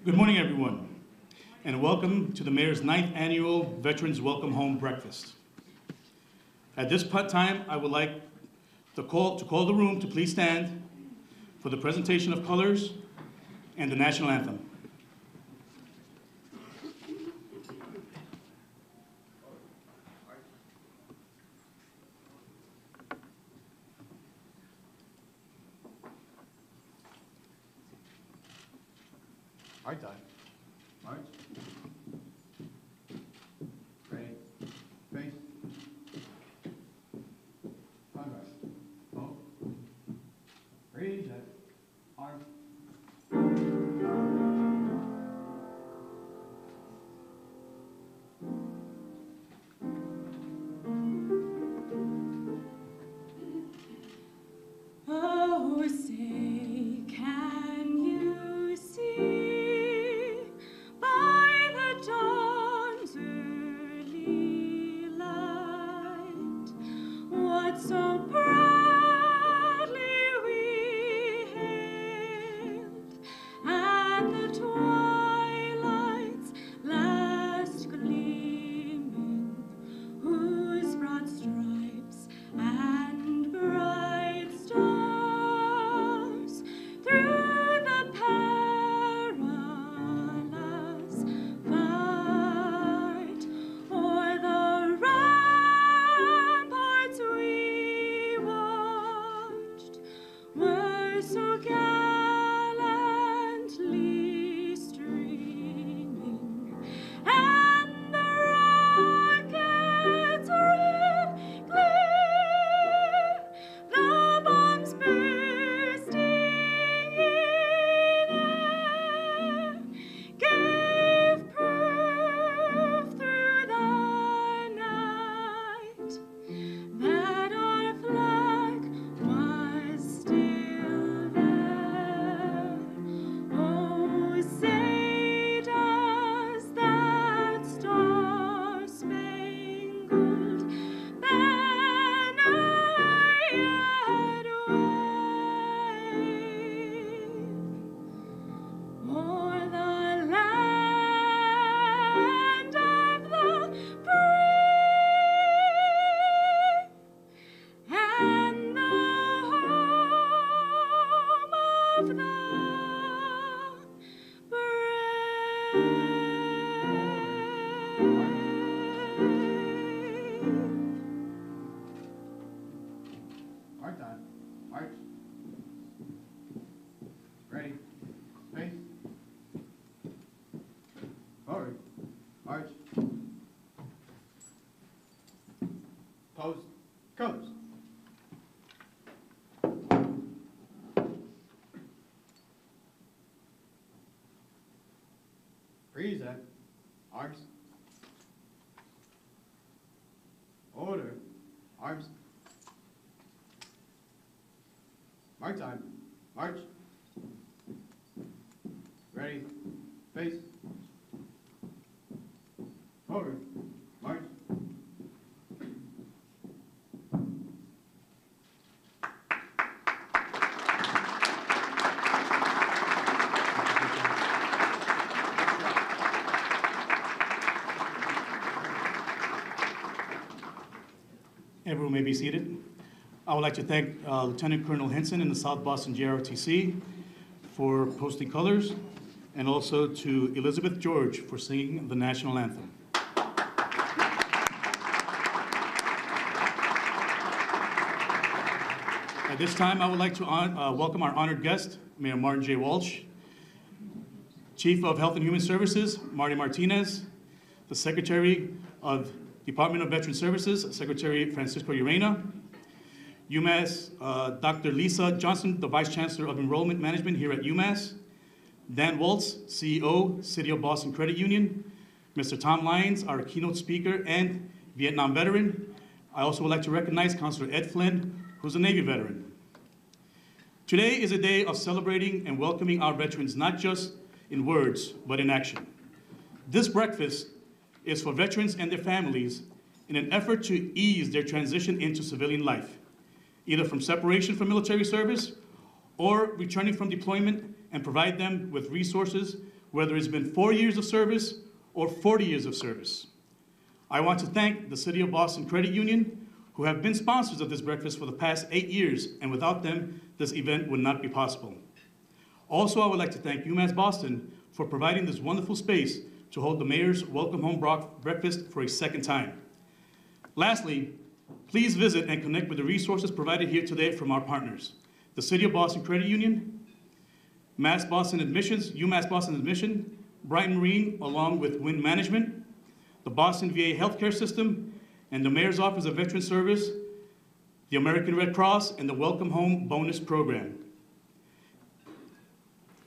Good morning, everyone, and welcome to the Mayor's 9th Annual Veterans Welcome Home Breakfast. At this time, I would like to call the room to please stand for the presentation of colors and the national anthem. Hard time. March. Ready. Face. Progress. Hold. Raise it. Arm. Oh, say, can you see by the dawn's early light what so proudly we hailed at the twilight's last gleaming, whose broad stripes and bright stars through the perilous fight o'er the ramparts we watched were so gallantly streaming, and the rockets red glare, the bombs bursting in air, gave proof through the night that our flag was still there. Oh, say does that star-spangled banner yet wave o'er the land of the brave and the home of the brave. Hard time. March. Ready. Face. Forward. March. Pose. Colors. Present. Arms. Order. Arms. Mark time. March. Ready. Face. Forward. March. Everyone may be seated. I would like to thank Lieutenant Colonel Henson in the South Boston JROTC for posting colors, and also to Elizabeth George for singing the national anthem. At this time, I would like to welcome our honored guest, Mayor Martin J. Walsh, Chief of Health and Human Services, Marty Martinez, the Secretary of Department of Veteran Services, Secretary Francisco Urena, UMass, Dr. Lisa Johnson, the Vice Chancellor of Enrollment Management here at UMass, Dan Waltz, CEO, City of Boston Credit Union, Mr. Tom Lyons, our keynote speaker and Vietnam veteran. I also would like to recognize Councilor Ed Flynn, who's a Navy veteran. Today is a day of celebrating and welcoming our veterans, not just in words, but in action. This breakfast is for veterans and their families in an effort to ease their transition into civilian life, either from separation from military service or returning from deployment, and provide them with resources whether it's been 4 years of service or 40 years of service. I want to thank the City of Boston Credit Union, who have been sponsors of this breakfast for the past 8 years, and without them, this event would not be possible. Also, I would like to thank Umass Boston for providing this wonderful space to hold the Mayor's Welcome Home Breakfast for a second time. Lastly, please visit and connect with the resources provided here today from our partners, the City of Boston Credit Union, Umass Boston Admission, Brighton Marine, along with Wind Management, the Boston VA Healthcare System, and the Mayor's Office of Veteran Service, the American Red Cross, and the Welcome Home Bonus Program.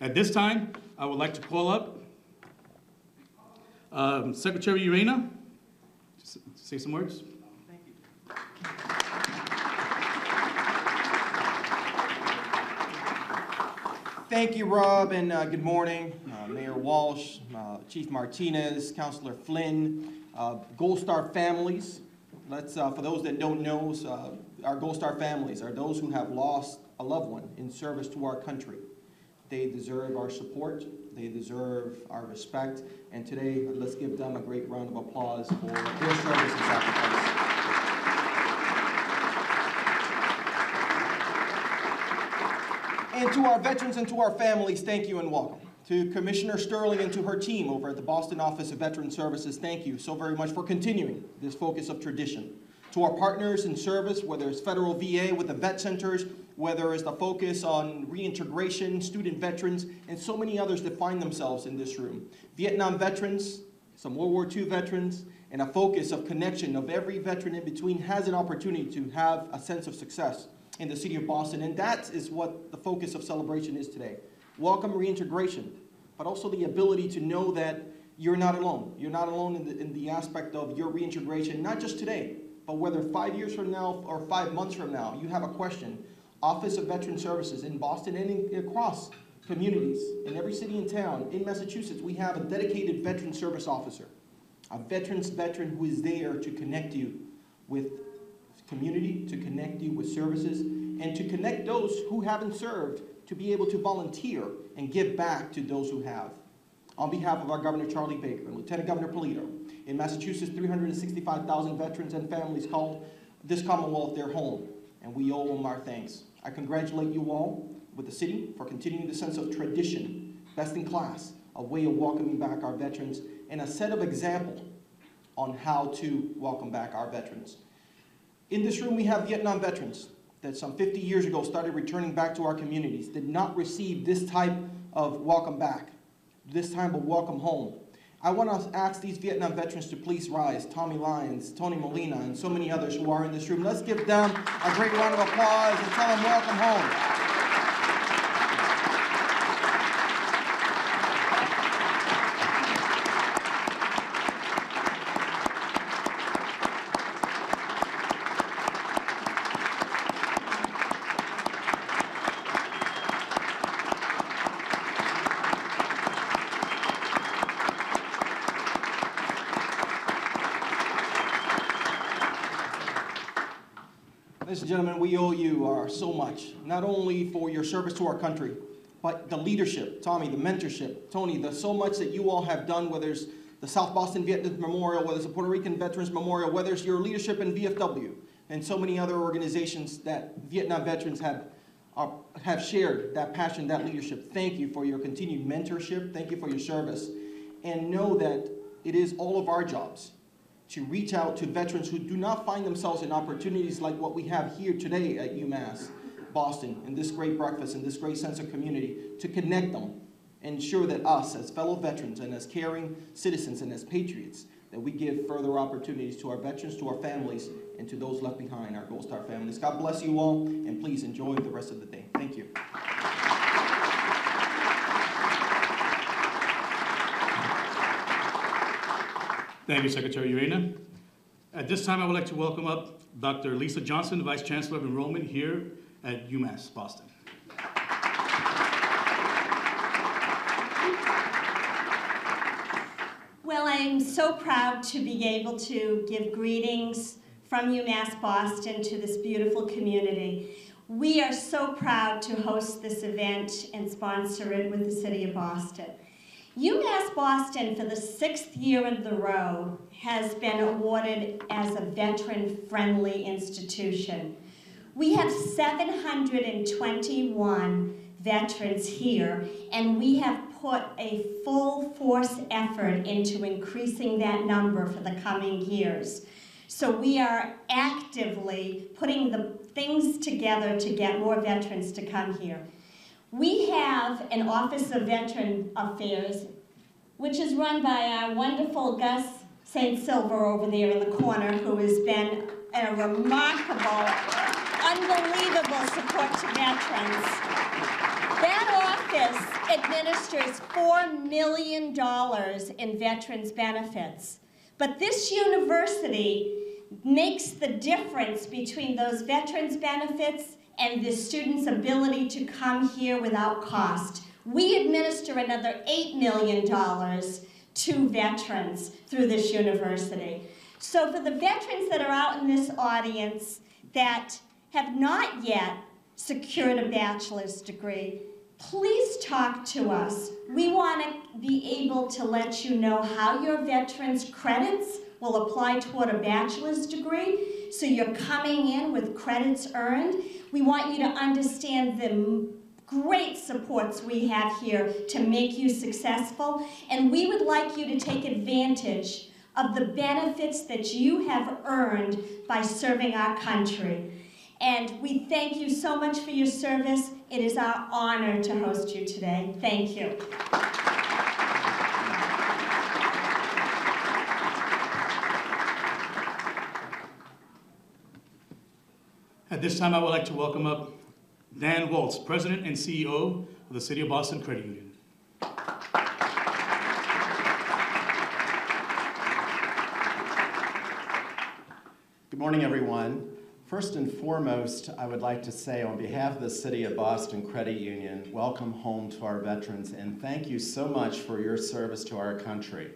At this time, I would like to call up Secretary Urena to say some words. Thank you. Thank you, Rob, and good morning, Mayor Walsh, Chief Martinez, Councilor Flynn, Gold Star families. For those that don't know, our Gold Star families are those who have lost a loved one in service to our country. They deserve our support, they deserve our respect, and today, let's give them a great round of applause for their service and sacrifice. And to our veterans and to our families, thank you and welcome. To Commissioner Sterling and to her team over at the Boston Office of Veteran Services, thank you so very much for continuing this focus of tradition. To our partners in service, whether it's federal VA with the vet centers, whether it's the focus on reintegration, student veterans, and so many others that find themselves in this room. Vietnam veterans, some World War II veterans, and a focus of connection of every veteran in between has an opportunity to have a sense of success in the city of Boston, and that is what the focus of celebration is today. Welcome reintegration, but also the ability to know that you're not alone. You're not alone in the aspect of your reintegration, not just today, but whether 5 years from now or 5 months from now, you have a question. Office of Veteran Services in Boston and across communities, in every city and town, in Massachusetts, we have a dedicated veteran service officer, a veteran who is there to connect you with community, to connect you with services, and to connect those who haven't served to be able to volunteer and give back to those who have. On behalf of our Governor Charlie Baker and Lieutenant Governor Polito, in Massachusetts, 365,000 veterans and families called this Commonwealth their home, and we owe them our thanks. I congratulate you all with the city for continuing the sense of tradition, best in class, a way of welcoming back our veterans, and a set of example on how to welcome back our veterans. In this room, we have Vietnam veterans that some 50 years ago started returning back to our communities, did not receive this type of welcome back, this type of welcome home. I want to ask these Vietnam veterans to please rise. Tommy Lyons, Tony Molina, and so many others who are in this room. Let's give them a great round of applause and tell them welcome home. Ladies and gentlemen, we owe you so much, not only for your service to our country, but the leadership, Tommy, the mentorship, Tony, the so much that you all have done, whether it's the South Boston Veterans Memorial, whether it's the Puerto Rican Veterans Memorial, whether it's your leadership in VFW, and so many other organizations that Vietnam veterans have shared that passion, that leadership. Thank you for your continued mentorship. Thank you for your service. And know that it is all of our jobs to reach out to veterans who do not find themselves in opportunities like what we have here today at UMass Boston, in this great breakfast, in this great sense of community, to connect them, ensure that us, as fellow veterans and as caring citizens and as patriots, that we give further opportunities to our veterans, to our families, and to those left behind, our Gold Star families. God bless you all, and please enjoy the rest of the day. Thank you. Thank you, Secretary Urena. At this time, I would like to welcome up Dr. Lisa Johnson, Vice Chancellor of Enrollment here at UMass Boston. Well, I'm so proud to be able to give greetings from UMass Boston to this beautiful community. We are so proud to host this event and sponsor it with the City of Boston. UMass Boston, for the 6th year in a row, has been awarded as a veteran-friendly institution. We have 721 veterans here, and we have put a full force effort into increasing that number for the coming years. So we are actively putting the things together to get more veterans to come here. We have an Office of Veteran Affairs, which is run by our wonderful Gus St. Silver over there in the corner, who has been a remarkable, unbelievable support to veterans. That office administers $4 million in veterans benefits. But this university makes the difference between those veterans benefits and the students' ability to come here without cost. We administer another $8 million to veterans through this university. So for the veterans that are out in this audience that have not yet secured a bachelor's degree, please talk to us. We want to be able to let you know how your veterans credits will apply toward a bachelor's degree, so you're coming in with credits earned. We want you to understand the great supports we have here to make you successful, and we would like you to take advantage of the benefits that you have earned by serving our country. And we thank you so much for your service. It is our honor to host you today. Thank you. At this time, I would like to welcome up Dan Walsh, President and CEO of the City of Boston Credit Union. Good morning, everyone. First and foremost, I would like to say on behalf of the City of Boston Credit Union, welcome home to our veterans, and thank you so much for your service to our country.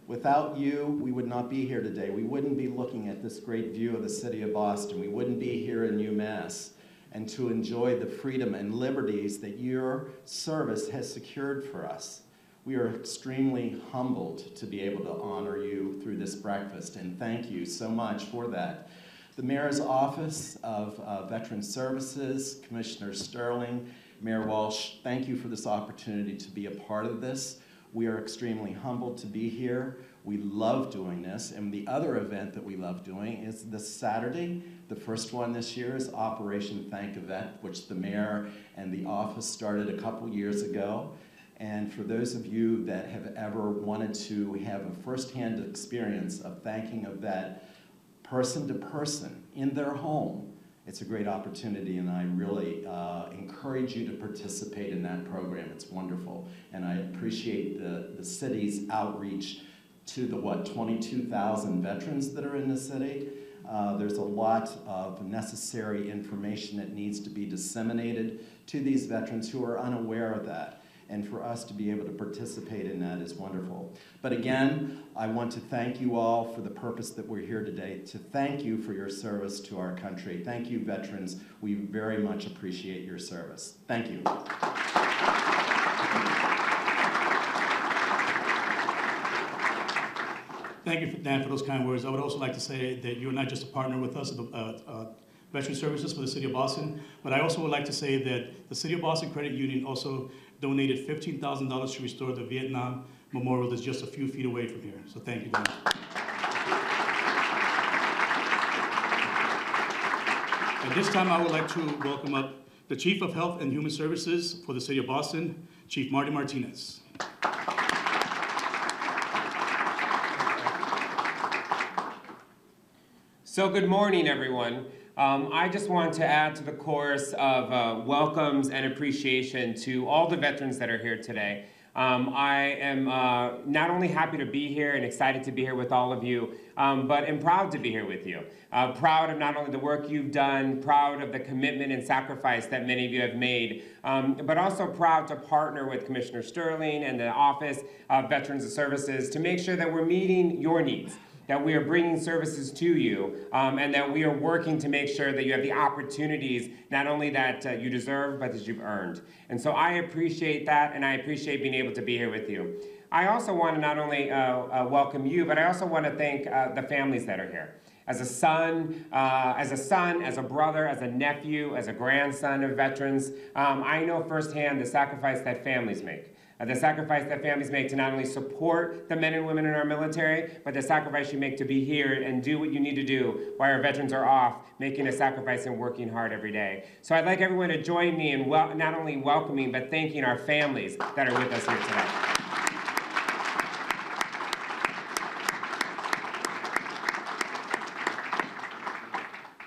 Without you, we would not be here today. We wouldn't be looking at this great view of the City of Boston. We wouldn't be here in UMass and to enjoy the freedom and liberties that your service has secured for us. We are extremely humbled to be able to honor you through this breakfast, and thank you so much for that. The Mayor's Office of Veteran Services, Commissioner Sterling, Mayor Walsh, thank you for this opportunity to be a part of this. We are extremely humbled to be here. We love doing this, and the other event that we love doing is this Saturday. The first one this year is Operation Thank a Vet, which the mayor and the office started a couple years ago. And for those of you that have ever wanted to have a firsthand experience of thanking a vet person to person in their home, it's a great opportunity, and I really encourage you to participate in that program. It's wonderful, and I appreciate the city's outreach to the, 22,000 veterans that are in the city. There's a lot of necessary information that needs to be disseminated to these veterans who are unaware of that. And for us to be able to participate in that is wonderful. But again, I want to thank you all for the purpose that we're here today, to thank you for your service to our country. Thank you, veterans. We very much appreciate your service. Thank you. Thank you, Dan, for those kind words. I would also like to say that you're not just a partner with us at the Veteran Services for the City of Boston, but I also would like to say that the City of Boston Credit Union also donated $15,000 to restore the Vietnam Memorial that's just a few feet away from here. So thank you, Dan. At this time, I would like to welcome up the Chief of Health and Human Services for the City of Boston, Chief Marty Martinez. So good morning, everyone. I just want to add to the chorus of welcomes and appreciation to all the veterans that are here today. I am not only happy to be here and excited to be here with all of you, but am proud to be here with you. Proud of not only the work you've done, proud of the commitment and sacrifice that many of you have made, but also proud to partner with Commissioner Sterling and the Office of Veterans Services to make sure that we're meeting your needs, that we are bringing services to you, and that we are working to make sure that you have the opportunities not only that you deserve, but that you've earned. And so I appreciate that, and I appreciate being able to be here with you. I also want to not only welcome you, but I also want to thank the families that are here. As a son, as a brother, as a nephew, as a grandson of veterans, I know firsthand the sacrifice that families make. The sacrifice that families make to not only support the men and women in our military, but the sacrifice you make to be here and do what you need to do while our veterans are off, making a sacrifice and working hard every day. So I'd like everyone to join me in not only welcoming, but thanking our families that are with us here today.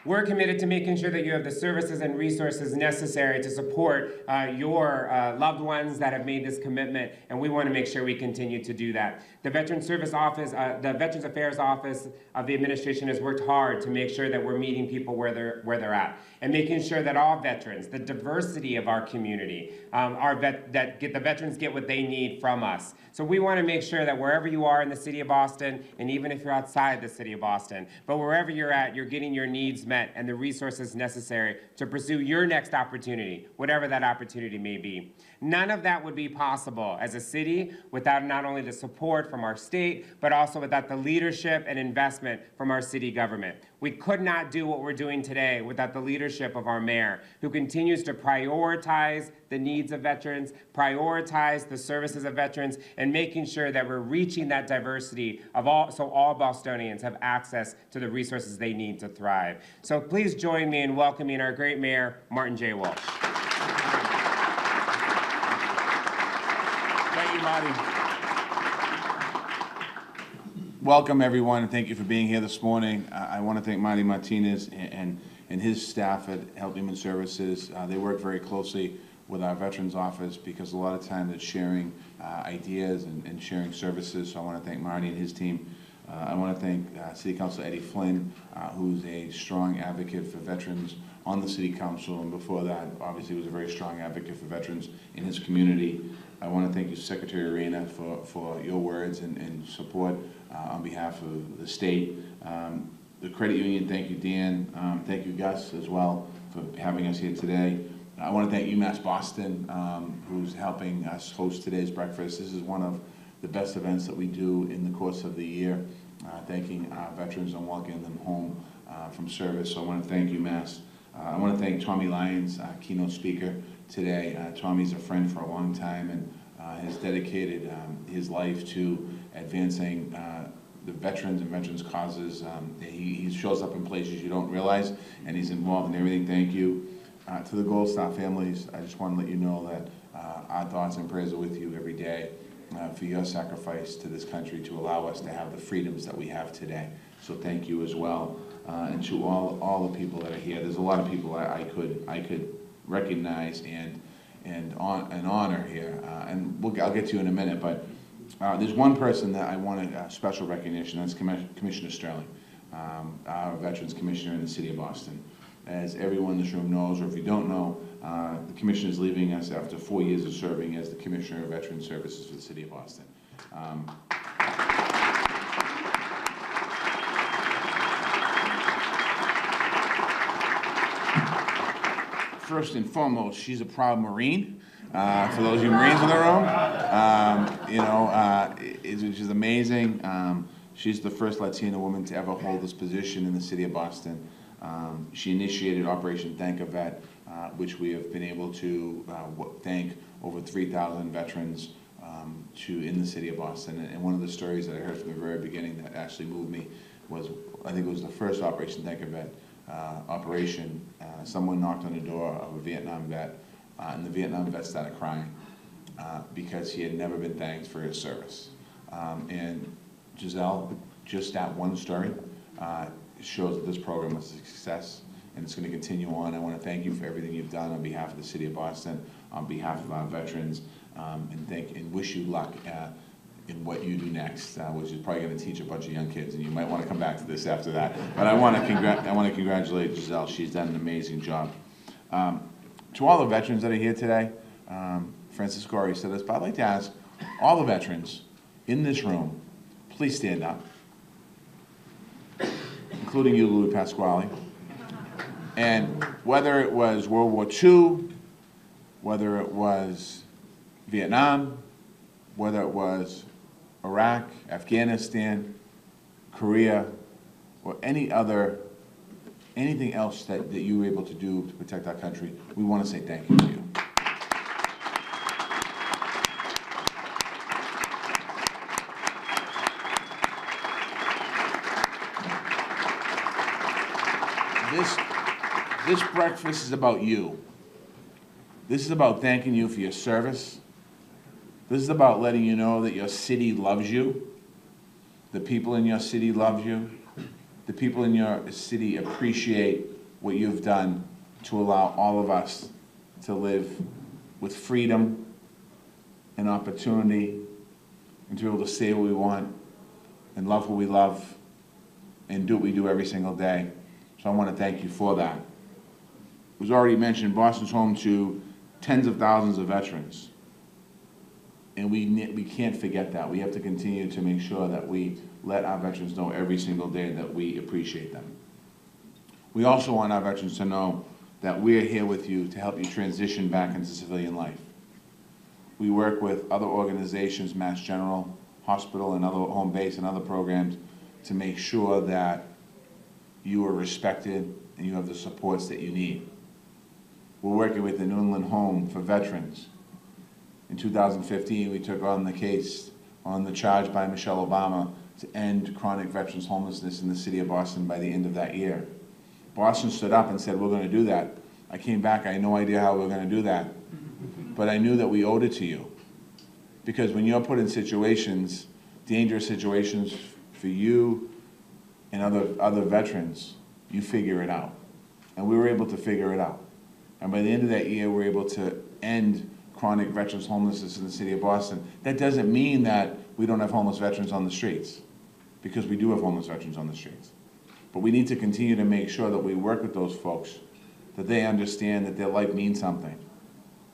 We're committed to making sure that you have the services and resources necessary to support your loved ones that have made this commitment, and we want to make sure we continue to do that. The Veterans Service Office, the Veterans Affairs Office of the administration has worked hard to make sure that we're meeting people where they're at, and making sure that all veterans, the diversity of our community, the veterans get what they need from us. So we want to make sure that wherever you are in the city of Boston, and even if you're outside the city of Boston, but wherever you're at, you're getting your needs met and the resources necessary to pursue your next opportunity, whatever that opportunity may be. None of that would be possible as a city without not only the support from our state, but also without the leadership and investment from our city government. We could not do what we're doing today without the leadership of our mayor, who continues to prioritize the needs of veterans, prioritize the services of veterans, and making sure that we're reaching that diversity of so all Bostonians have access to the resources they need to thrive. So please join me in welcoming our great mayor, Martin J. Walsh. Thank you, Marty. Welcome, everyone, and thank you for being here this morning. I want to thank Marty Martinez and his staff at Health and Human Services. They work very closely with our Veterans Office because a lot of times it's sharing ideas and sharing services. So I want to thank Marty and his team. I want to thank City Councilor Eddie Flynn, who's a strong advocate for veterans on the City Council, and before that, obviously, was a very strong advocate for veterans in his community. I want to thank you, Secretary Arena, for your words and support on behalf of the state. The credit union, thank you, Dan. Thank you, Gus, as well, for having us here today. I want to thank Umass Boston, who's helping us host today's breakfast. This is one of the best events that we do in the course of the year, thanking our veterans and welcoming them home from service. So I want to thank Umass. I want to thank Tommy Lyons, keynote speaker today. Tommy's a friend for a long time and has dedicated his life to advancing the veterans and veterans causes. He shows up in places you don't realize, and he's involved in everything. Thank you. To the Gold Star families, I just want to let you know that our thoughts and prayers are with you every day for your sacrifice to this country to allow us to have the freedoms that we have today. So thank you as well. And to all the people that are here. There's a lot of people I could recognize and honor here, and I'll get to you in a minute. But there's one person that I want a special recognition. That's Commissioner Sterling, our Veterans Commissioner in the City of Boston. As everyone in this room knows, or if you don't know, the Commissioner is leaving us after 4 years of serving as the Commissioner of Veterans Services for the City of Boston. First and foremost, she's a proud Marine. For those of you Marines in the room, which is amazing. She's the first Latina woman to ever hold this position in the City of Boston. She initiated Operation Thank a Vet, which we have been able to thank over 3,000 veterans in the City of Boston. And one of the stories that I heard from the very beginning that actually moved me was, I think it was the first Operation Thank a Vet operation. Someone knocked on the door of a Vietnam vet, and the Vietnam vet started crying because he had never been thanked for his service. And Giselle, just that one story shows that this program was a success, and it's going to continue on. I want to thank you for everything you've done on behalf of the City of Boston, on behalf of our veterans, and wish you luck in what you do next, which is probably going to teach a bunch of young kids, and you might want to come back to this after that. But I want to congratulate Giselle. She's done an amazing job. To all the veterans that are here today, Francisco already said this, but I'd like to ask all the veterans in this room, please stand up, including you, Louis Pasquale. And whether it was World War II, whether it was Vietnam, whether it was Iraq, Afghanistan, Korea, or anything else that you were able to do to protect our country, we want to say thank you to you. This breakfast is about you. This is about thanking you for your service. This is about letting you know that your city loves you. The people in your city love you. The people in your city appreciate what you've done to allow all of us to live with freedom and opportunity and to be able to say what we want and love who we love and do what we do every single day. So I want to thank you for that. It was already mentioned, Boston's home to tens of thousands of veterans. And we can't forget that. We have to continue to make sure that we let our veterans know every single day that we appreciate them. We also want our veterans to know that we're here with you to help you transition back into civilian life. We work with other organizations, Mass General, Hospital, and other home base and other programs to make sure that you are respected and you have the supports that you need. We're working with the New England Home for Veterans. In 2015, we took on the case on the charge by Michelle Obama to end chronic veterans homelessness in the city of Boston by the end of that year. Boston stood up and said, we're going to do that. I came back, I had no idea how we were going to do that. But I knew that we owed it to you. Because when you're put in situations, dangerous situations for you and other veterans, you figure it out. And we were able to figure it out. And by the end of that year, we were able to end chronic veterans homelessness in the city of Boston. That doesn't mean that we don't have homeless veterans on the streets, because we do have homeless veterans on the streets. But we need to continue to make sure that we work with those folks, that they understand that their life means something,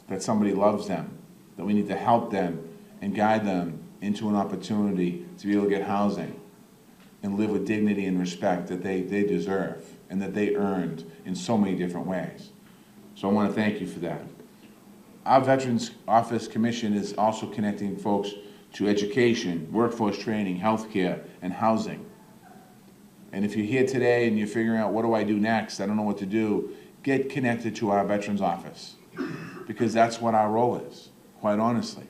that somebody loves them, that we need to help them and guide them into an opportunity to be able to get housing and live with dignity and respect that they deserve and that they earned in so many different ways. So I want to thank you for that. Our Veterans Office Commission is also connecting folks to education, workforce training, healthcare, and housing. And if you're here today and you're figuring out, what do I do next? I don't know what to do. Get connected to our Veterans Office, because that's what our role is, quite honestly.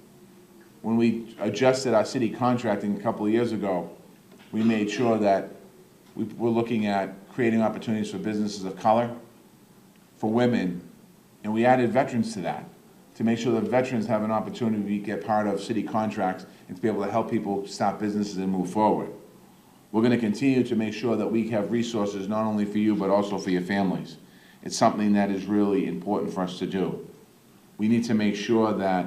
When we adjusted our city contracting a couple of years ago, we made sure that we were looking at creating opportunities for businesses of color, for women, and we added veterans to that, to make sure that veterans have an opportunity to get part of city contracts and to be able to help people start businesses and move forward. We're going to continue to make sure that we have resources not only for you, but also for your families. It's something that is really important for us to do. We need to make sure that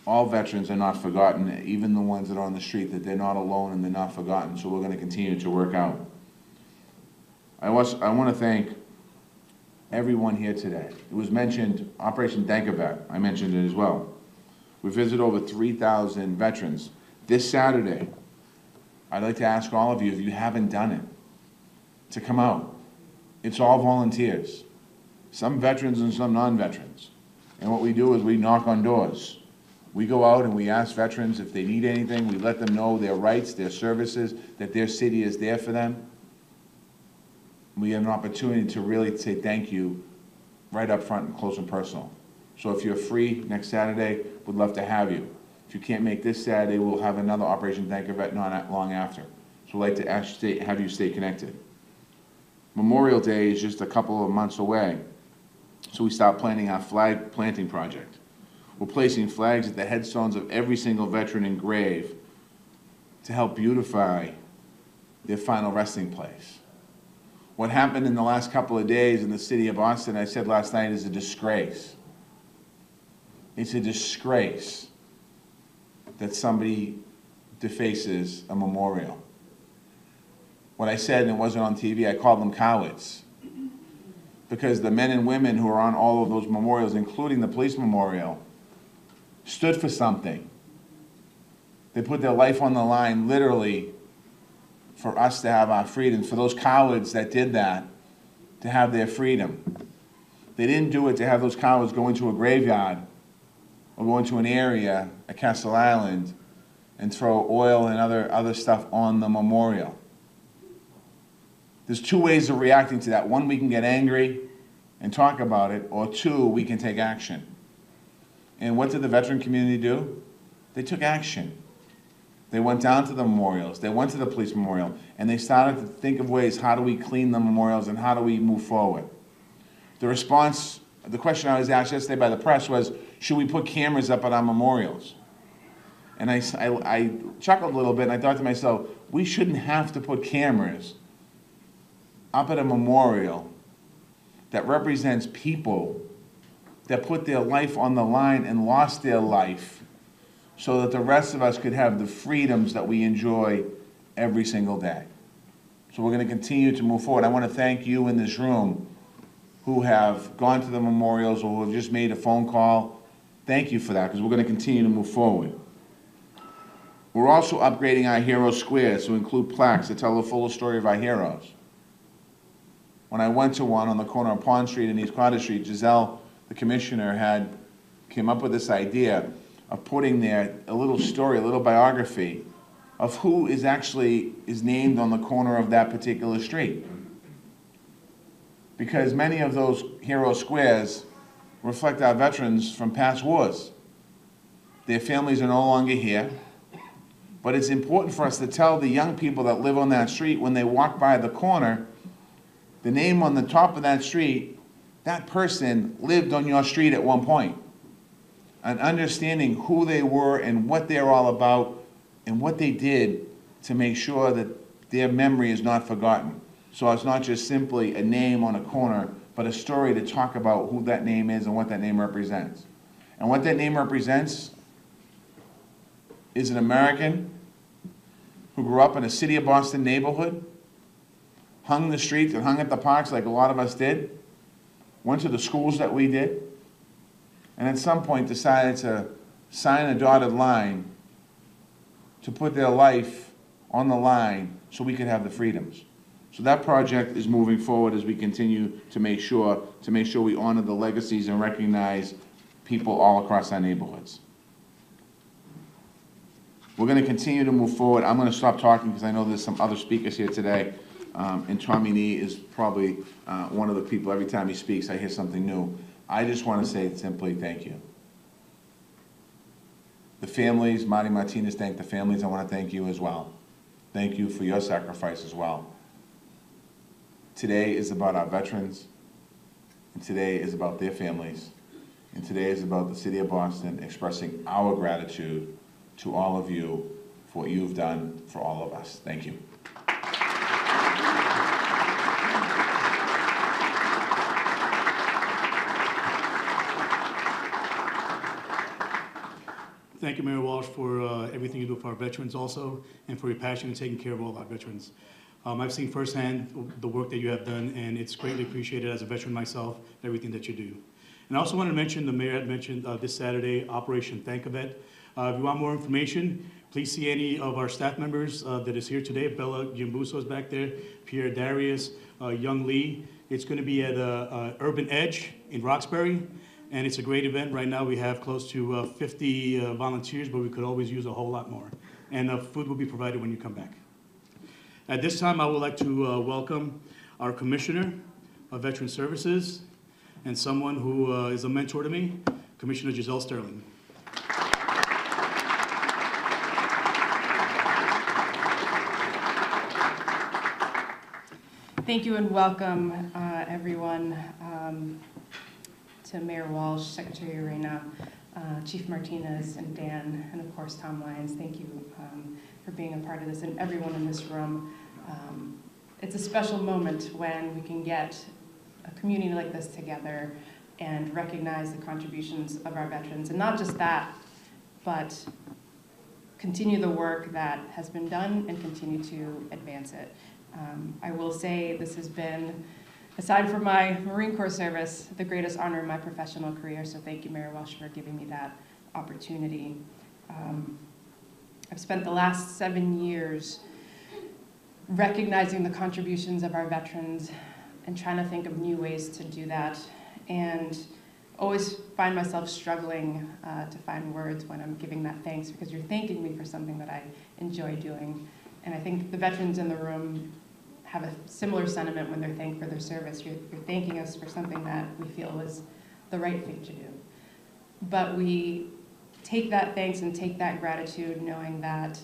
all veterans are not forgotten, even the ones that are on the street, that they're not alone and they're not forgotten, so we're going to continue to work out. I want to thank everyone here today. It was mentioned, Operation Thank-A-Vet, I mentioned it as well. We visited over 3,000 veterans. This Saturday, I'd like to ask all of you, if you haven't done it, to come out. It's all volunteers. Some veterans and some non-veterans. And what we do is we knock on doors. We go out and we ask veterans if they need anything. We let them know their rights, their services, that their city is there for them. We have an opportunity to really say thank you right up front and close and personal. So if you're free next Saturday, we'd love to have you. If you can't make this Saturday, we'll have another Operation Thank-A-Vet not long after. So we'd like to have you stay connected. Memorial Day is just a couple of months away, so we start planning our flag planting project. We're placing flags at the headstones of every single veteran and grave to help beautify their final resting place. What happened in the last couple of days in the city of Boston, I said last night, is a disgrace. It's a disgrace that somebody defaces a memorial. What I said, and it wasn't on TV, I called them cowards. Because the men and women who are on all of those memorials, including the police memorial, stood for something. They put their life on the line, literally, for us to have our freedom, for those cowards that did that, to have their freedom. They didn't do it to have those cowards go into a graveyard or go into an area at Castle Island and throw oil and other stuff on the memorial. There's two ways of reacting to that. One, we can get angry and talk about it, or two, we can take action. And what did the veteran community do? They took action. They went down to the memorials, they went to the police memorial, and they started to think of ways, how do we clean the memorials and how do we move forward? The response, the question I was asked yesterday by the press was, should we put cameras up at our memorials? And I chuckled a little bit and I thought to myself, we shouldn't have to put cameras up at a memorial that represents people that put their life on the line and lost their life so that the rest of us could have the freedoms that we enjoy every single day. So we're going to continue to move forward. I want to thank you in this room who have gone to the memorials or who have just made a phone call. Thank you for that, because we're going to continue to move forward. We're also upgrading our hero squares to include plaques that tell the full story of our heroes. When I went to one on the corner of Pond Street and East Carter Street, Giselle, the commissioner, came up with this idea of putting there a little story, a little biography of who is named on the corner of that particular street. Because many of those hero squares reflect our veterans from past wars. Their families are no longer here, but it's important for us to tell the young people that live on that street when they walk by the corner, the name on the top of that street, that person lived on your street at one point. And understanding who they were and what they're all about and what they did to make sure that their memory is not forgotten. So it's not just simply a name on a corner, but a story to talk about who that name is and what that name represents. And what that name represents is an American who grew up in a city of Boston neighborhood, hung the streets and hung at the parks like a lot of us did, went to the schools that we did, and at some point decided to sign a dotted line to put their life on the line so we could have the freedoms. So that project is moving forward as we continue to make sure we honor the legacies and recognize people all across our neighborhoods. We're going to continue to move forward. I'm going to stop talking because I know there's some other speakers here today. And Tommy Nee is probably one of the people, every time he speaks, I hear something new. I just want to say simply thank you. The families, Marty Martinez thanked the families. I want to thank you as well. Thank you for your sacrifice as well. Today is about our veterans, and today is about their families, and today is about the city of Boston expressing our gratitude to all of you for what you've done for all of us. Thank you. Thank you, Mayor Walsh, for everything you do for our veterans also, and for your passion in taking care of all our veterans. I've seen firsthand the work that you have done, and it's greatly appreciated as a veteran myself, everything that you do. And I also want to mention, the mayor had mentioned this Saturday, Operation Thank a Vet. If you want more information, please see any of our staff members that is here today. Bella Giambuso is back there, Pierre Darius, Young Lee. It's going to be at Urban Edge in Roxbury, and it's a great event. Right now we have close to 50 volunteers, but we could always use a whole lot more. And food will be provided when you come back. At this time, I would like to welcome our Commissioner of Veteran Services and someone who is a mentor to me, Commissioner Giselle Sterling. Thank you and welcome, everyone, to Mayor Walsh, Secretary Arena, Chief Martinez, and Dan, and of course Tom Lyons. Thank you for being a part of this, and everyone in this room. It's a special moment when we can get a community like this together and recognize the contributions of our veterans, and not just that, but continue the work that has been done and continue to advance it. I will say this has been, aside from my Marine Corps service, the greatest honor in my professional career, so thank you, Mayor Walsh, for giving me that opportunity. I've spent the last 7 years recognizing the contributions of our veterans and trying to think of new ways to do that. And always find myself struggling to find words when I'm giving that thanks, because you're thanking me for something that I enjoy doing. And I think the veterans in the room have a similar sentiment when they're thanked for their service. You're thanking us for something that we feel was the right thing to do. But we take that thanks and take that gratitude knowing that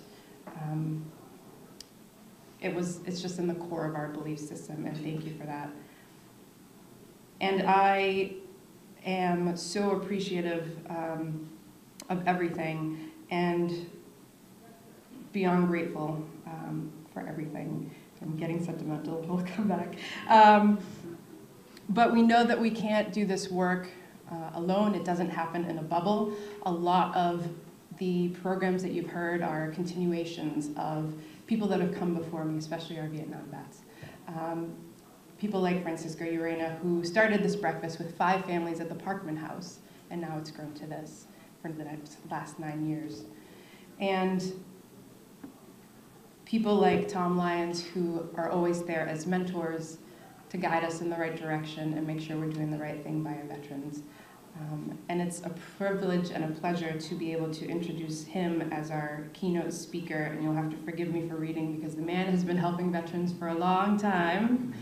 it's just in the core of our belief system, and thank you for that. And I am so appreciative of everything and beyond grateful for everything. I'm getting sentimental, we'll come back. But we know that we can't do this work alone. It doesn't happen in a bubble. A lot of the programs that you've heard are continuations of people that have come before me, especially our Vietnam vets. People like Francisco Urena, who started this breakfast with 5 families at the Parkman House, and now it's grown to this for the last 9 years. And people like Tom Lyons, who are always there as mentors to guide us in the right direction and make sure we're doing the right thing by our veterans. And it's a privilege and a pleasure to be able to introduce him as our keynote speaker, and you'll have to forgive me for reading because the man has been helping veterans for a long time,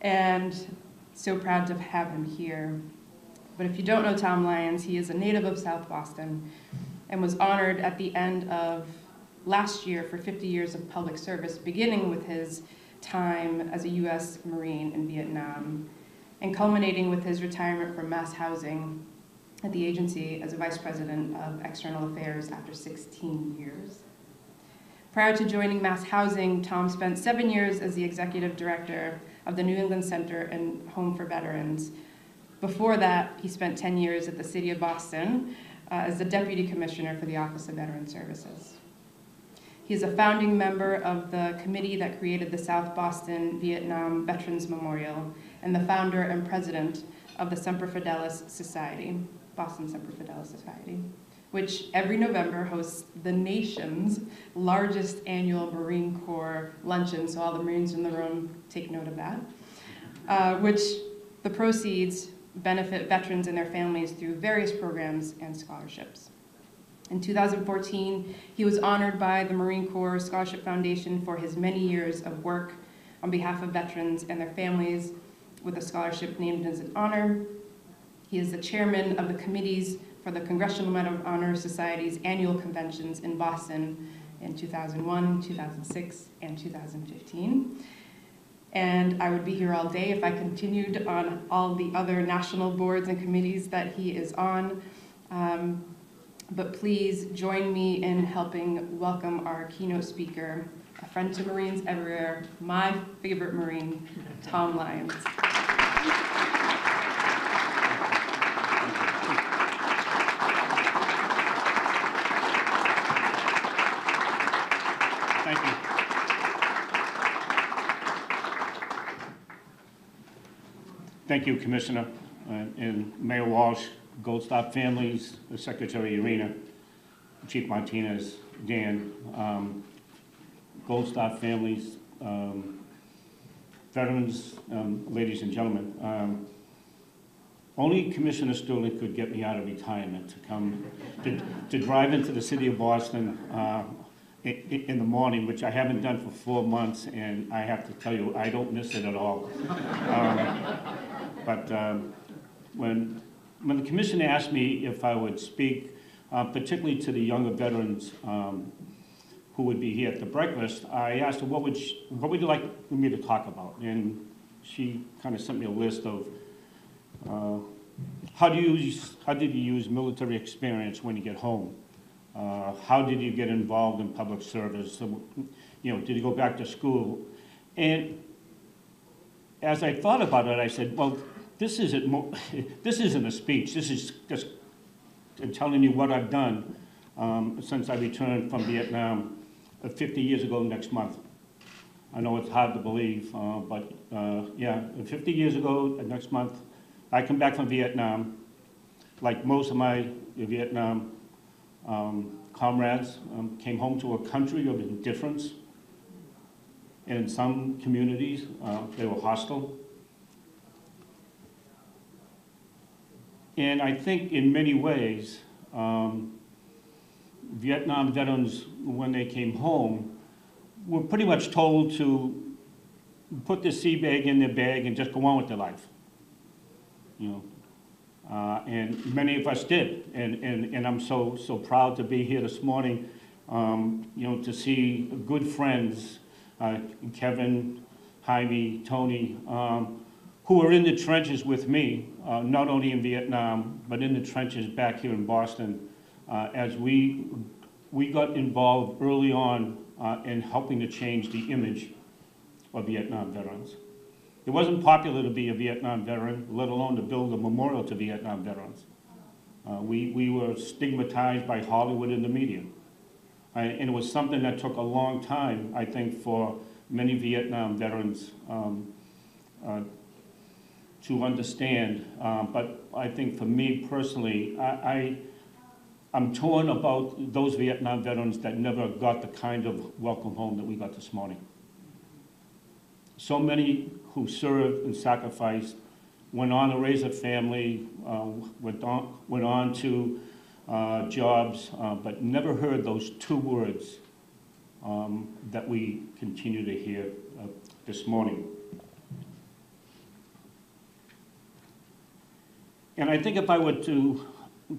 and so proud to have him here. But if you don't know Tom Lyons, he is a native of South Boston and was honored at the end of last year for 50 years of public service, beginning with his time as a U.S. Marine in Vietnam, and culminating with his retirement from Mass Housing at the agency as a Vice President of External Affairs after 16 years. Prior to joining Mass Housing, Tom spent 7 years as the Executive Director of the New England Center and Home for Veterans. Before that, he spent 10 years at the City of Boston as the Deputy Commissioner for the Office of Veteran Services. He is a founding member of the committee that created the South Boston Vietnam Veterans Memorial and the founder and president of the Semper Fidelis Society, Boston Semper Fidelis Society, which every November hosts the nation's largest annual Marine Corps luncheon, so all the Marines in the room take note of that, which the proceeds benefit veterans and their families through various programs and scholarships. In 2014, he was honored by the Marine Corps Scholarship Foundation for his many years of work on behalf of veterans and their families with a scholarship named as an honor. He is the chairman of the committees for the Congressional Medal of Honor Society's annual conventions in Boston in 2001, 2006, and 2015. And I would be here all day if I continued on all the other national boards and committees that he is on. But please join me in helping welcome our keynote speaker, a friend to Marines everywhere, my favorite Marine, Tom Lyons. Thank you. Thank you, Commissioner, and Mayor Walsh, Gold Star families, the Secretary Urena, Chief Martinez, Dan, Gold Star families, veterans, ladies and gentlemen. Only Commissioner Sterling could get me out of retirement to come to drive into the city of Boston in the morning, which I haven't done for 4 months, and I have to tell you, I don't miss it at all. But when the commission asked me if I would speak, particularly to the younger veterans who would be here at the breakfast, I asked her, what would you like me to talk about? And she kind of sent me a list of how did you use military experience when you get home? How did you get involved in public service? So, did you go back to school? And as I thought about it, I said, well, this isn't a speech. This is just telling you what I've done since I returned from Vietnam 50 years ago next month. I know it's hard to believe, but yeah, 50 years ago next month, I come back from Vietnam. Like most of my Vietnam comrades, came home to a country of indifference. In some communities, they were hostile. And I think in many ways, Vietnam veterans, when they came home, were pretty much told to put the sea bag in their bag and just go on with their life. You know, and many of us did, and I'm so proud to be here this morning. You know, to see good friends, Kevin, Jaime, Tony, who were in the trenches with me, not only in Vietnam, but in the trenches back here in Boston, as we got involved early on in helping to change the image of Vietnam veterans. It wasn't popular to be a Vietnam veteran, let alone to build a memorial to Vietnam veterans. We were stigmatized by Hollywood and the media. And it was something that took a long time, I think, for many Vietnam veterans to understand. But I think for me personally, I'm torn about those Vietnam veterans that never got the kind of welcome home that we got this morning. So many who served and sacrificed, went on to raise a family, went on to jobs, but never heard those two words that we continue to hear this morning. And I think if I were to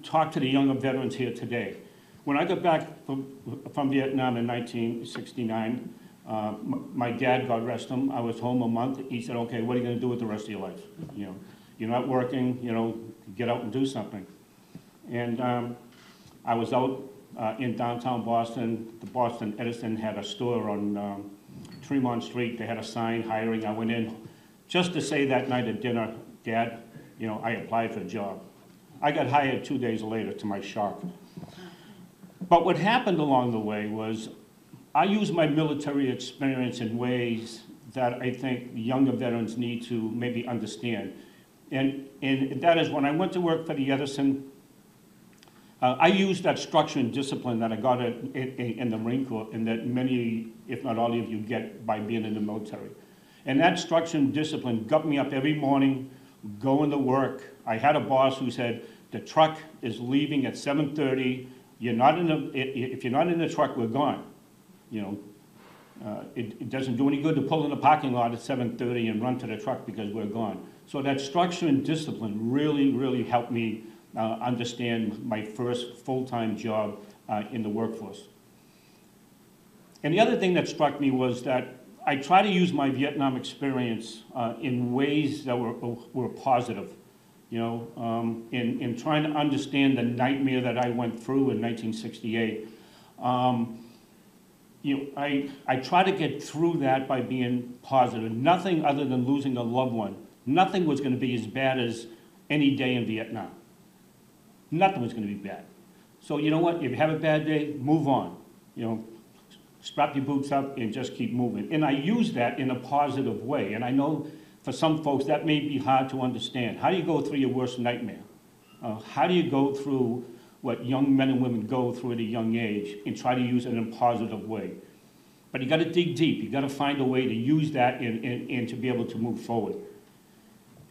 talk to the younger veterans here today, when I got back from Vietnam in 1969, my dad, God rest him, I was home a month. He said, okay, what are you going to do with the rest of your life? You know, you're not working, you know, get out and do something. And I was out in downtown Boston. The Boston Edison had a store on Tremont Street. They had a sign hiring. I went in just to say that night at dinner, Dad, you know, I applied for a job. I got hired 2 days later, to my shock. But what happened along the way was I used my military experience in ways that I think younger veterans need to maybe understand. And that is when I went to work for the Edison, I used that structure and discipline that I got in the Marine Corps, and that many, if not all of you, get by being in the military. And that structure and discipline got me up every morning, going to work. I had a boss who said, the truck is leaving at 7:30. If you're not in the truck, we're gone. You know, it doesn't do any good to pull in the parking lot at 7:30 and run to the truck because we're gone. So that structure and discipline really, really helped me understand my first full-time job in the workforce. And the other thing that struck me was that I try to use my Vietnam experience in ways that were positive. You know, in trying to understand the nightmare that I went through in 1968. You know, I try to get through that by being positive. Nothing other than losing a loved one. Nothing was going to be as bad as any day in Vietnam. Nothing was going to be bad. So you know what? If you have a bad day, move on. You know, strap your boots up and just keep moving. And I use that in a positive way. And I know for some folks that may be hard to understand. How do you go through your worst nightmare? How do you go through what young men and women go through at a young age and try to use it in a positive way? But you got to dig deep. You got to find a way to use that and to be able to move forward.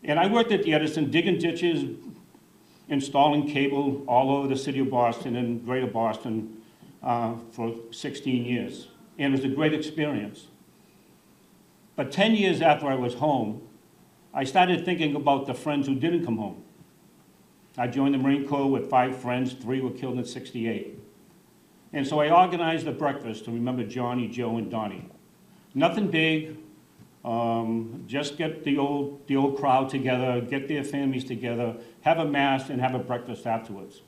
And I worked at the Edison, digging ditches, installing cable all over the city of Boston and greater Boston for 16 years. And it was a great experience. But 10 years after I was home, I started thinking about the friends who didn't come home. I joined the Marine Corps with 5 friends, 3 were killed in '68. And so I organized a breakfast to remember Johnny, Joe, and Donnie. Nothing big, just get the old crowd together, get their families together, have a mass, and have a breakfast afterwards.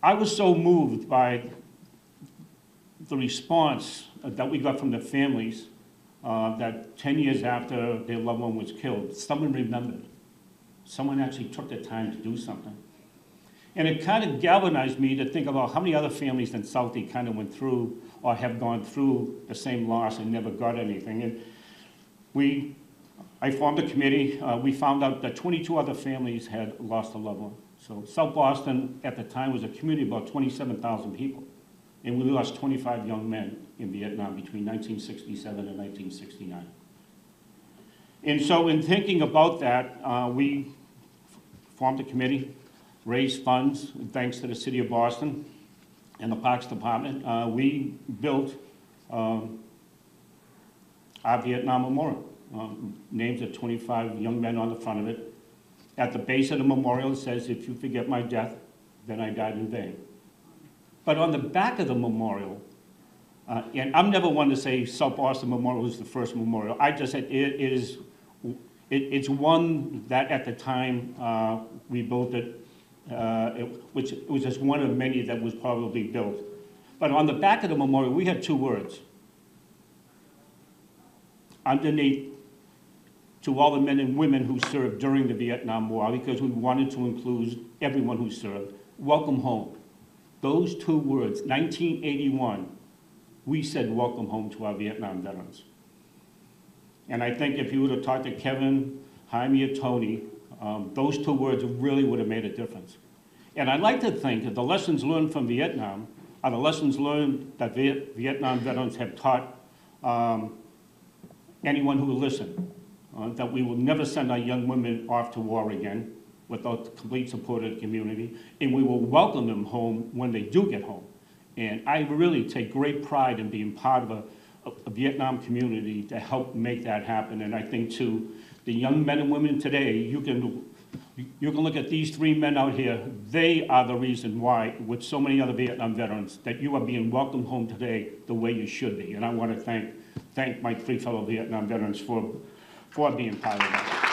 I was so moved by the response that we got from the families that 10 years after their loved one was killed, someone remembered. Someone actually took the time to do something. And it kind of galvanized me to think about how many other families in Southie kind of went through or have gone through the same loss and never got anything. And I formed a committee. We found out that 22 other families had lost a loved one. So South Boston at the time was a community of about 27,000 people. And we lost 25 young men in Vietnam between 1967 and 1969. And so in thinking about that, we formed a committee, raised funds, and thanks to the City of Boston and the Parks Department, we built our Vietnam Memorial. Names of 25 young men on the front of it. At the base of the memorial, it says, "If you forget my death, then I died in vain." But on the back of the memorial, and I'm never one to say South Boston Memorial was the first memorial. I just said it's one that at the time we built it, which was just one of many that was probably built. But on the back of the memorial, we had two words. Underneath, to all the men and women who served during the Vietnam War, because we wanted to include everyone who served, welcome home. Those two words, 1981, we said welcome home to our Vietnam veterans. And I think if you would have talked to Kevin, Jaime, or Tony, those two words really would have made a difference. And I'd like to think that the lessons learned from Vietnam are the lessons learned that Vietnam veterans have taught anyone who will listen. That we will never send our young women off to war again without the complete support of the community, and we will welcome them home when they do get home. And I really take great pride in being part of a Vietnam community to help make that happen. And I think to the young men and women today, you can look at these three men out here. They are the reason why, with so many other Vietnam veterans, that you are being welcomed home today the way you should be. And I want to thank my three fellow Vietnam veterans for being part of that.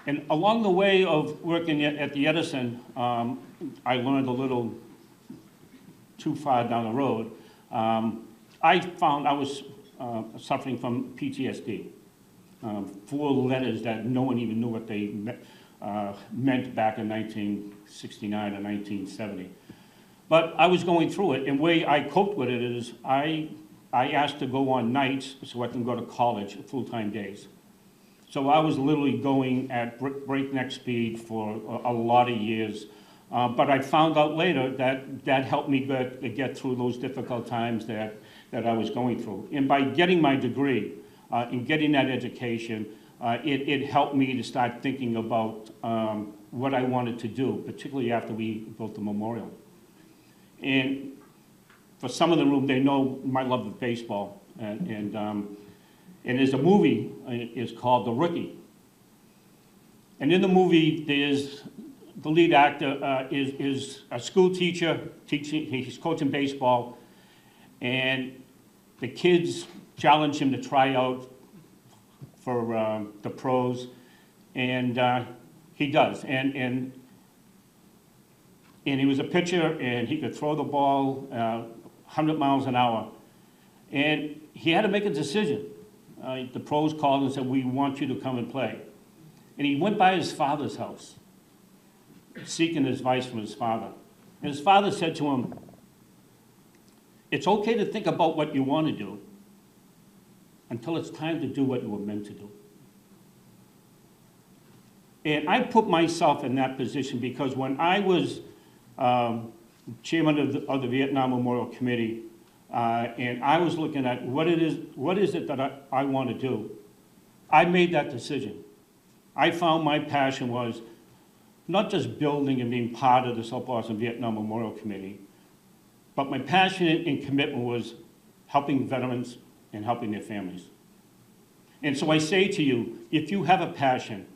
And along the way of working at the Edison, I learned a little too far down the road. I found I was suffering from PTSD. 4 letters that no one even knew what they meant back in 1969 or 1970. But I was going through it, and the way I coped with it is I asked to go on nights so I can go to college full-time days. So I was literally going at breakneck speed for a lot of years. But I found out later that that helped me get through those difficult times that I was going through. And by getting my degree and getting that education, it helped me to start thinking about what I wanted to do, particularly after we built the memorial. And for some of the room, they know my love of baseball. And there's a movie, it's called The Rookie. And in the movie, the lead actor is a school teacher, he's coaching baseball, and the kids challenge him to try out for the pros, and he does. And he was a pitcher, and he could throw the ball 100 miles an hour. And he had to make a decision. The pros called and said, "We want you to come and play." And he went by his father's house, seeking advice from his father. And his father said to him, "It's okay to think about what you want to do until it's time to do what you were meant to do." And I put myself in that position because when I was chairman of the Vietnam Memorial Committee, and I was looking at what is it that I want to do, I made that decision. I found my passion was not just building and being part of the South Boston Vietnam Memorial Committee, but my passion and commitment was helping veterans and helping their families. And so I say to you, if you have a passion,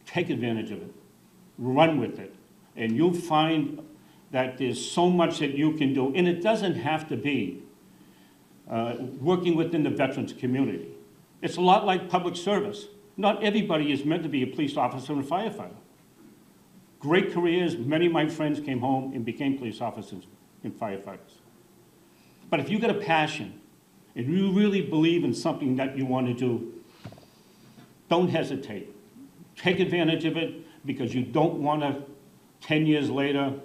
take advantage of it, run with it, and you'll find that there's so much that you can do. And it doesn't have to be working within the veterans community. It's a lot like public service. Not everybody is meant to be a police officer and firefighter. Great careers, many of my friends came home and became police officers and firefighters. But if you got a passion and you really believe in something that you want to do, don't hesitate. Take advantage of it because you don't want to, 10 years later,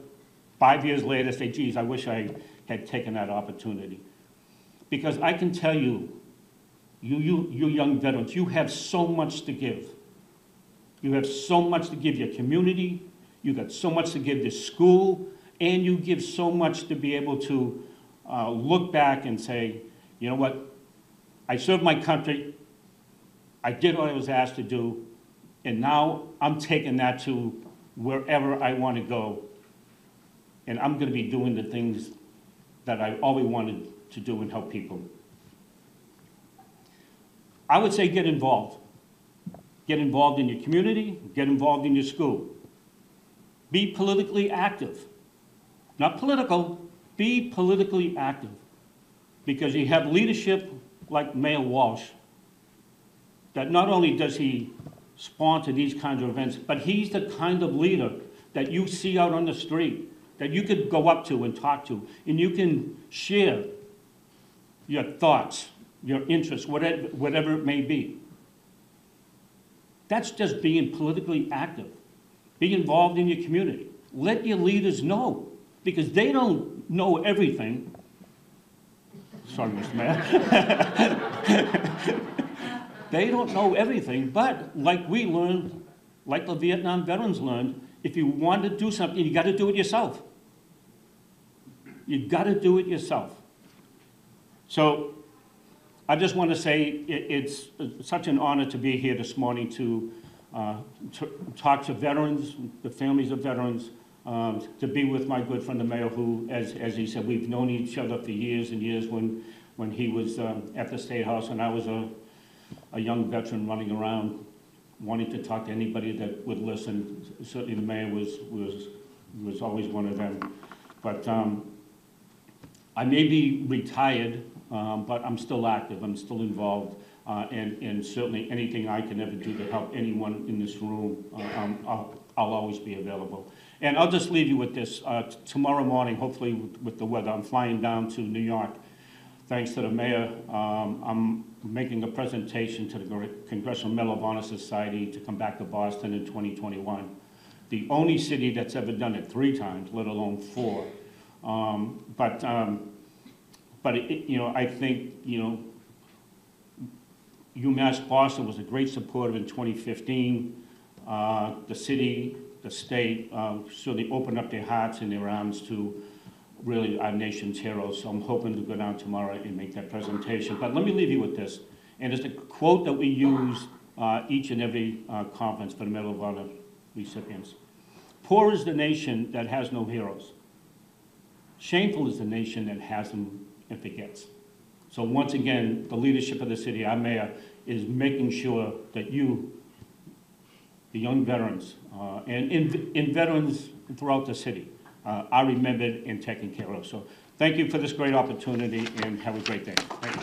5 years later, say, geez, I wish I had taken that opportunity. Because I can tell you, you young veterans, you have so much to give. You have so much to give your community, you got so much to give this school, and you give so much to be able to look back and say, you know what, I served my country, I did what I was asked to do, and now I'm taking that to wherever I want to go. And I'm going to be doing the things that I always wanted to do and help people. I would say get involved. Get involved in your community, get involved in your school. Be politically active. Not political, be politically active. Because you have leadership like Mayor Walsh, that not only does he sponsor these kinds of events, but he's the kind of leader that you see out on the street, that you could go up to and talk to, and you can share your thoughts, your interests, whatever it may be. That's just being politically active. Be involved in your community. Let your leaders know, because they don't know everything. Sorry, Mr. Mayor. They don't know everything, but like we learned, like the Vietnam veterans learned, if you want to do something, you got to do it yourself. You got to do it yourself. So I just want to say it's such an honor to be here this morning to talk to veterans, the families of veterans, to be with my good friend the mayor, who, as he said, we've known each other for years and years when he was at the State House and I was a young veteran running around wanting to talk to anybody that would listen. Certainly the mayor was always one of them. But I may be retired, but I'm still active, I'm still involved, and certainly anything I can ever do to help anyone in this room, I'll always be available. And I'll just leave you with this. Tomorrow morning, hopefully with the weather, I'm flying down to New York. Thanks to the mayor, I'm making a presentation to the Congressional Medal of Honor Society to come back to Boston in 2021. The only city that's ever done it 3 times, let alone 4. But I think, Umass Boston was a great supporter in 2015. The city, the state, certainly opened up their hearts and their arms to really our nation's heroes. So I'm hoping to go down tomorrow and make that presentation. But let me leave you with this. And it's a quote that we use each and every conference for the Medal of Honor recipients. Poor is the nation that has no heroes. Shameful is the nation that has them and forgets. So once again, the leadership of the city, our mayor, is making sure that you, the young veterans, and veterans throughout the city, are remembered and taken care of. So thank you for this great opportunity and have a great day. Thank you.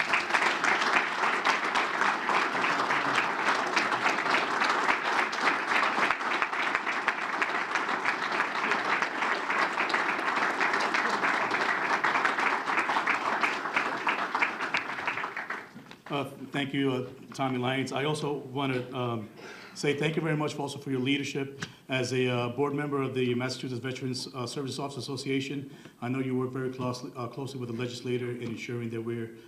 Thank you, Tommy Lyons. I also want to say thank you very much also for your leadership as a board member of the Massachusetts Veterans Service Officers Association. I know you work very closely with the legislator in ensuring that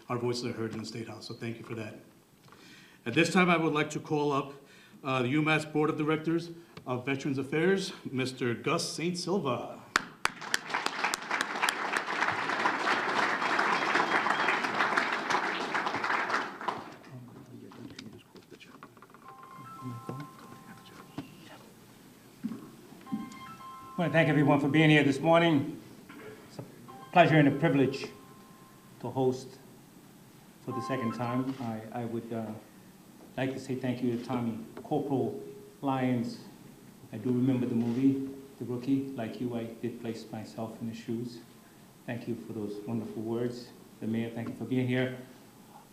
our voices are heard in the State House, so thank you for that. At this time, I would like to call up the UMass Board of Directors of Veterans Affairs, Mr. Gus St. Silva. I want to thank everyone for being here this morning. It's a pleasure and a privilege to host for the second time. I would like to say thank you to Tommy Corporal Lyons. I do remember the movie, The Rookie. Like you, I did place myself in his shoes. Thank you for those wonderful words. The mayor, thank you for being here.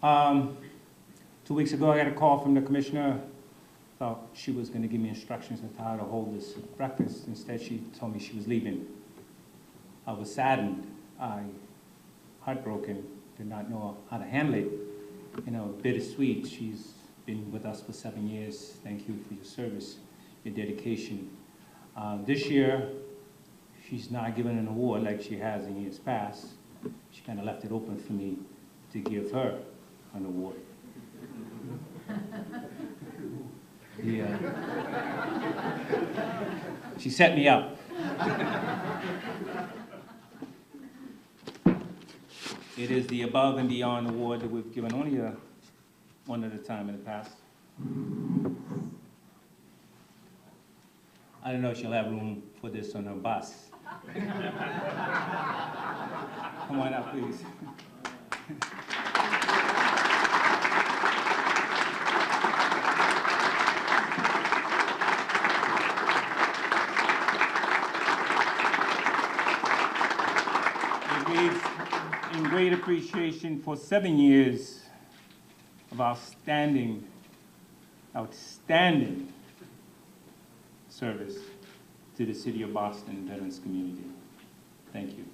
2 weeks ago, I got a call from the commissioner. Thought she was going to give me instructions on how to hold this breakfast. Instead, she told me she was leaving. I was saddened. Heartbroken. Did not know how to handle it. Bittersweet. She's been with us for 7 years. Thank you for your service, your dedication. This year, she's not given an award like she has in years past. She kind of left it open for me to give her an award. She set me up. It is the Above and Beyond Award that we've given only one at a time in the past. I don't know if she'll have room for this on her bus. Come on up, please. In great appreciation for 7 years of outstanding service to the City of Boston veterans community. Thank you.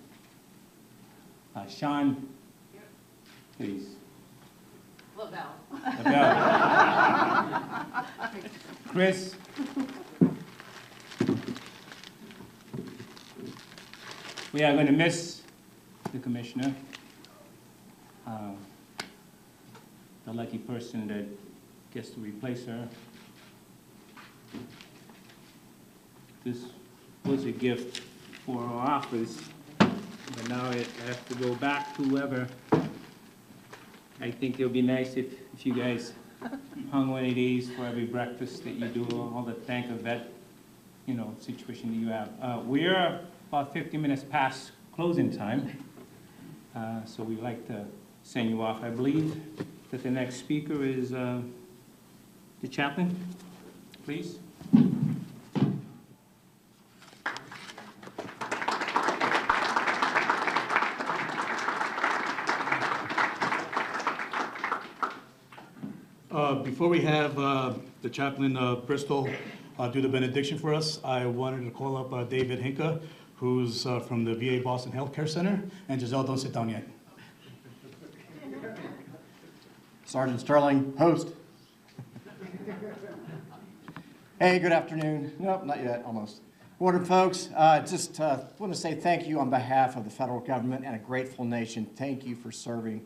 Sean, please. Lavelle. Chris. We are going to miss the commissioner, the lucky person that gets to replace her. This was a gift for our office, but now it has to go back to whoever. I think it would be nice if you guys hung one of these for every breakfast that you do, all the thank a vet, situation that you have. We're about 50 minutes past closing time, so we'd like to send you off. I believe that the next speaker is the chaplain, please. Before we have the chaplain Bristol do the benediction for us, I wanted to call up David Hinka, who's from the VA Boston Healthcare Center. And Giselle, don't sit down yet. Sergeant Sterling, host. Hey, good afternoon. Nope, not yet, almost. Morning, folks. Just want to say thank you on behalf of the federal government and a grateful nation. Thank you for serving,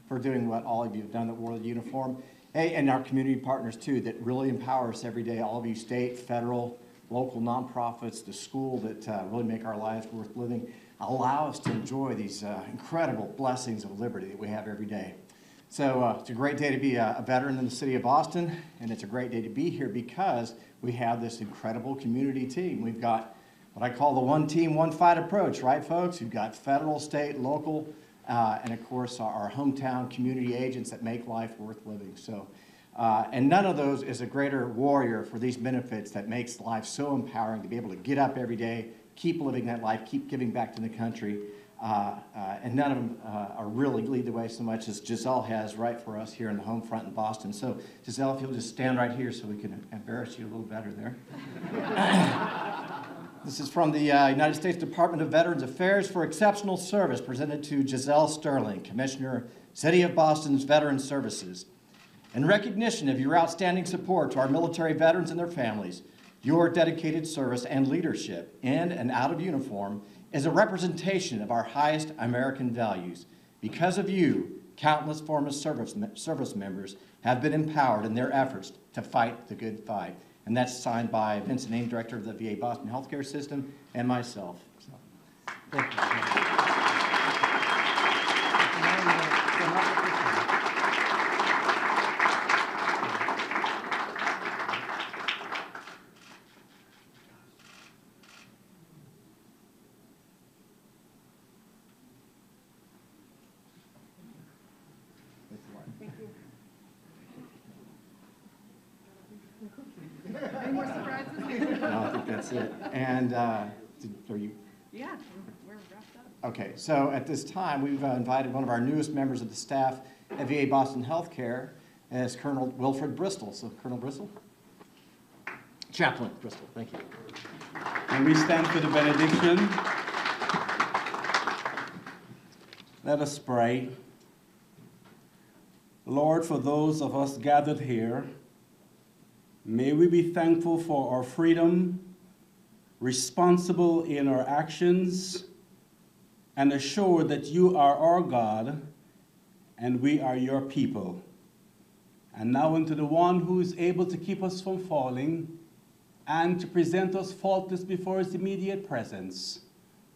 for doing what all of you have done that wore the uniform. Hey, and our community partners, too, that really empower us every day, all of you state, federal, local nonprofits, the school that really make our lives worth living, allow us to enjoy these incredible blessings of liberty that we have every day. So it's a great day to be a veteran in the city of Boston, and it's a great day to be here because we have this incredible community team. We've got what I call the one team, one fight approach, right, folks? You've got federal, state, local, and of course our hometown community agents that make life worth living. So, and none of those is a greater warrior for these benefits that makes life so empowering to be able to get up every day, keep living that life, keep giving back to the country. And none of them are really lead the way so much as Giselle has right for us here in the home front in Boston. So Giselle, if you'll just stand right here so we can embarrass you a little better there. This is from the United States Department of Veterans Affairs for exceptional service presented to Giselle Sterling, Commissioner, City of Boston's Veterans Services. In recognition of your outstanding support to our military veterans and their families, your dedicated service and leadership in and out of uniform is a representation of our highest American values. Because of you, countless former service members have been empowered in their efforts to fight the good fight. And that's signed by Vincent Ames, Director of the VA Boston Healthcare System, and myself. So, thank you. Any more surprises? No, I think that's it. And are you? Yeah, we're wrapped up. Okay, so at this time, we've invited one of our newest members of the staff at VA Boston Healthcare as Colonel Wilfred Bristol. So, Colonel Bristol? Chaplain Bristol, thank you. And we stand for the benediction. Let us pray. Lord, for those of us gathered here, may we be thankful for our freedom, responsible in our actions, and assured that you are our God and we are your people. And now unto the one who is able to keep us from falling and to present us faultless before his immediate presence,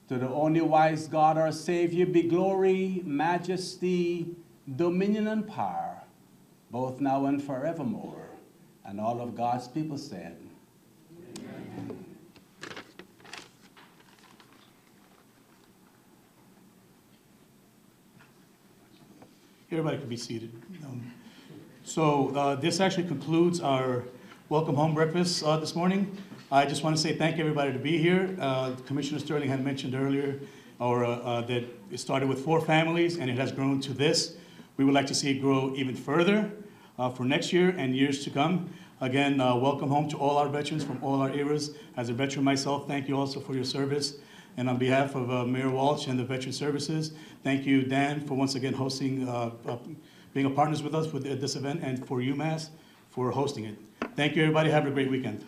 to the only wise God, our Savior, be glory, majesty, dominion, and power, both now and forevermore. And all of God's people said, Amen. Everybody can be seated. This actually concludes our welcome home breakfast this morning. I just want to say thank you everybody to be here. Commissioner Sterling had mentioned earlier that it started with 4 families and it has grown to this. We would like to see it grow even further for next year and years to come. Again, welcome home to all our veterans from all our eras. As a veteran myself, thank you also for your service. And on behalf of Mayor Walsh and the Veteran Services, thank you, Dan, for once again hosting, being a partners with us with this event, and for UMass for hosting it. Thank you, everybody. Have a great weekend.